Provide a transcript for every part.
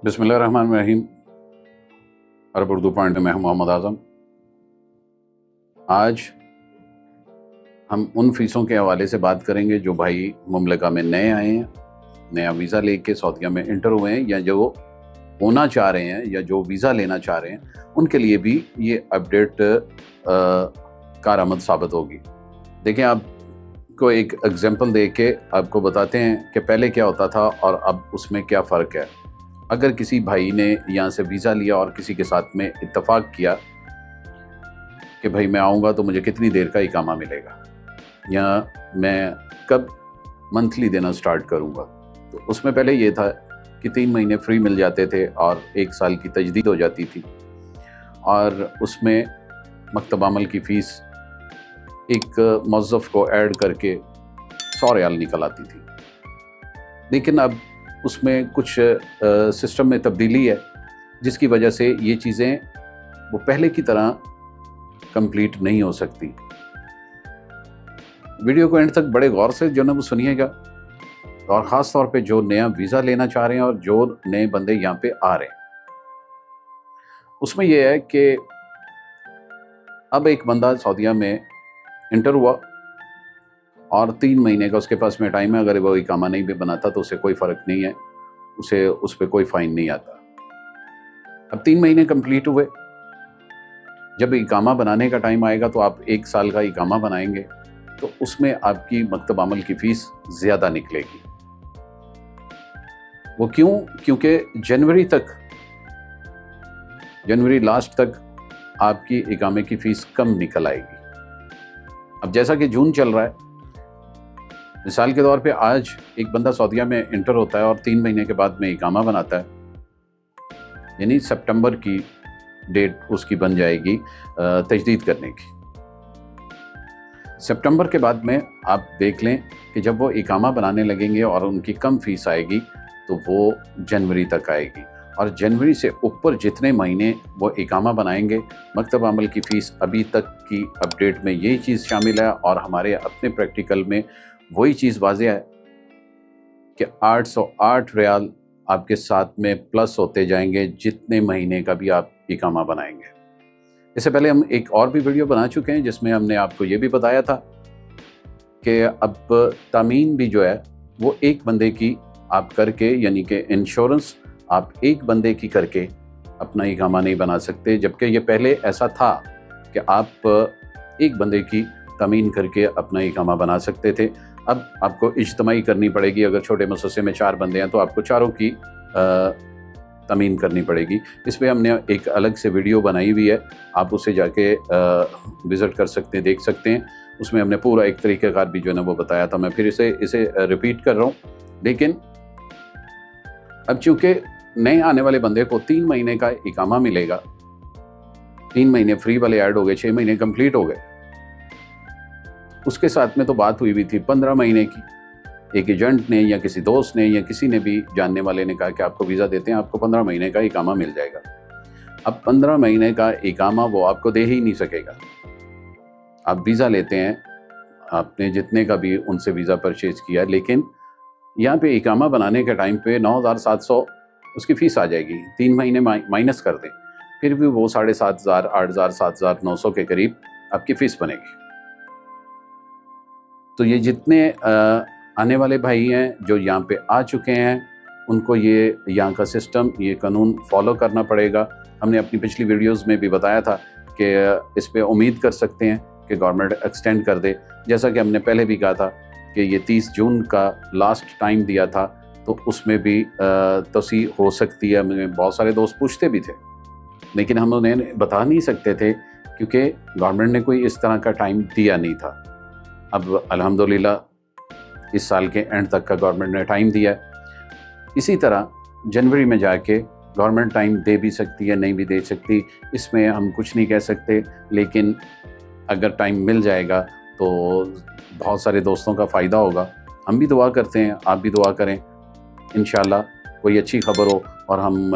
बिस्मिल्लाहिर्रहमानिर्रहीम। अरब उर्दू पॉइंट में हूँ मोहम्मद आज़म। आज हम उन फ़ीसों के हवाले से बात करेंगे जो भाई मुमलिका में नए आए हैं, नया वीज़ा लेके सऊदीया में इंटर हुए हैं, या जो होना चाह रहे हैं या जो वीज़ा लेना चाह रहे हैं, उनके लिए भी ये अपडेट कारआमद साबित होगी। देखें, आपको एक एग्जांपल दे के आपको बताते हैं कि पहले क्या होता था और अब उसमें क्या फ़र्क है। अगर किसी भाई ने यहाँ से वीज़ा लिया और किसी के साथ में इत्तफाक किया कि भाई मैं आऊँगा तो मुझे कितनी देर का इकामा मिलेगा, या मैं कब मंथली देना स्टार्ट करूँगा, तो उसमें पहले ये था कि 3 महीने फ्री मिल जाते थे और 1 साल की तजदीद हो जाती थी, और उसमें मकतब अमल की फ़ीस एक मौज़फ़ को ऐड करके 100 रियाल निकल आती थी। लेकिन अब उसमें कुछ सिस्टम में तब्दीली है, जिसकी वजह से ये चीज़ें वो पहले की तरह कंप्लीट नहीं हो सकती। वीडियो को एंड तक बड़े गौर से जो ना वो सुनिएगा, और ख़ास तौर पे जो नया वीज़ा लेना चाह रहे हैं और जो नए बंदे यहाँ पे आ रहे हैं। उसमें यह है कि अब एक बंदा सऊदीया में इंटर हुआ और 3 महीने का उसके पास में टाइम है। अगर वो इकामा नहीं भी बनाता तो उसे कोई फ़र्क नहीं है, उसे उस पर कोई फ़ाइन नहीं आता। अब 3 महीने कंप्लीट हुए, जब इकामा बनाने का टाइम आएगा तो आप 1 साल का इकामा बनाएंगे, तो उसमें आपकी मकतब अमल की फ़ीस ज़्यादा निकलेगी। वो क्यों? क्योंकि जनवरी लास्ट तक आपकी इकामे की फ़ीस कम निकल आएगी। अब जैसा कि जून चल रहा है, मिसाल के तौर पे आज एक बंदा सऊदीया में इंटर होता है और 3 महीने के बाद में इकामा बनाता है, यानी सितंबर की डेट उसकी बन जाएगी तजदीद करने की। सितंबर के बाद में आप देख लें कि जब वो इकामा बनाने लगेंगे और उनकी कम फ़ीस आएगी तो वो जनवरी तक आएगी, और जनवरी से ऊपर जितने महीने वो इकामा बनाएंगे, मकतब अमल की फ़ीस अभी तक की अपडेट में यही चीज़ शामिल है, और हमारे अपने प्रैक्टिकल में वही चीज़ वाज़ेह है कि 808 रियाल आपके साथ में प्लस होते जाएंगे जितने महीने का भी आप इकामा बनाएंगे। इससे पहले हम एक और भी वीडियो बना चुके हैं जिसमें हमने आपको ये भी बताया था कि अब तामीन भी जो है वो एक बंदे की आप करके, यानी कि इंश्योरेंस आप एक बंदे की करके अपना इकामा नहीं बना सकते, जबकि ये पहले ऐसा था कि आप एक बंदे की तामीन करके अपना इकामा बना सकते थे। अब आपको इज्तमाई करनी पड़ेगी। अगर छोटे मुसस्से में 4 बंदे हैं तो आपको चारों की तामीन करनी पड़ेगी। इस पर हमने एक अलग से वीडियो बनाई हुई है, आप उसे जाके विज़िट कर सकते हैं, देख सकते हैं। उसमें हमने पूरा एक तरीक़ेकार भी जो है ना वो बताया था। मैं फिर इसे रिपीट कर रहा हूँ। लेकिन अब चूँकि नए आने वाले बंदे को 3 महीने का इकामा मिलेगा, 3 महीने फ्री वाले ऐड हो गए, 6 महीने कंप्लीट हो गए। उसके साथ में तो बात हुई भी थी 15 महीने की। एक एजेंट ने या किसी दोस्त ने या किसी ने भी जानने वाले ने कहा कि आपको वीज़ा देते हैं, आपको 15 महीने का इकामा मिल जाएगा। अब 15 महीने का इकामा वो आपको दे ही नहीं सकेगा। आप वीज़ा लेते हैं, आपने जितने का भी उनसे वीज़ा परचेज़ किया, लेकिन यहाँ पे इकामा बनाने के टाइम पे 9,700 उसकी फ़ीस आ जाएगी। 3 महीने माइनस कर दें, फिर भी वो 7,500, 8,000, 7,900 के करीब आपकी फ़ीस बनेगी। तो ये जितने आने वाले भाई हैं जो यहाँ पे आ चुके हैं, उनको ये यहाँ का सिस्टम, ये कानून फॉलो करना पड़ेगा। हमने अपनी पिछली वीडियोस में भी बताया था कि इस पे उम्मीद कर सकते हैं कि गवर्नमेंट एक्सटेंड कर दे। जैसा कि हमने पहले भी कहा था कि ये 30 जून का लास्ट टाइम दिया था, तो उसमें भी तोसी हो सकती है। हमें बहुत सारे दोस्त पूछते भी थे, लेकिन हम उन्हें बता नहीं सकते थे क्योंकि गवर्नमेंट ने कोई इस तरह का टाइम दिया नहीं था। अब अल्हम्दुलिल्लाह इस साल के एंड तक का गवर्नमेंट ने टाइम दिया है। इसी तरह जनवरी में जाके गवर्नमेंट टाइम दे भी सकती है, नहीं भी दे सकती, इसमें हम कुछ नहीं कह सकते। लेकिन अगर टाइम मिल जाएगा तो बहुत सारे दोस्तों का फ़ायदा होगा। हम भी दुआ करते हैं, आप भी दुआ करें, इंशाल्लाह कोई अच्छी खबर हो और हम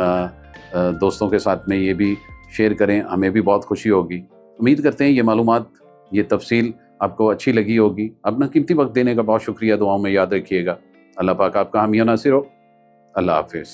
दोस्तों के साथ में ये भी शेयर करें, हमें भी बहुत खुशी होगी। उम्मीद करते हैं ये मालूमात, ये तफसील आपको अच्छी लगी होगी। अपना कीमती वक्त देने का बहुत शुक्रिया। दुआओं में याद रखिएगा। अल्लाह पाक आपका हामी नासिर हो। अल्लाह हाफिज़।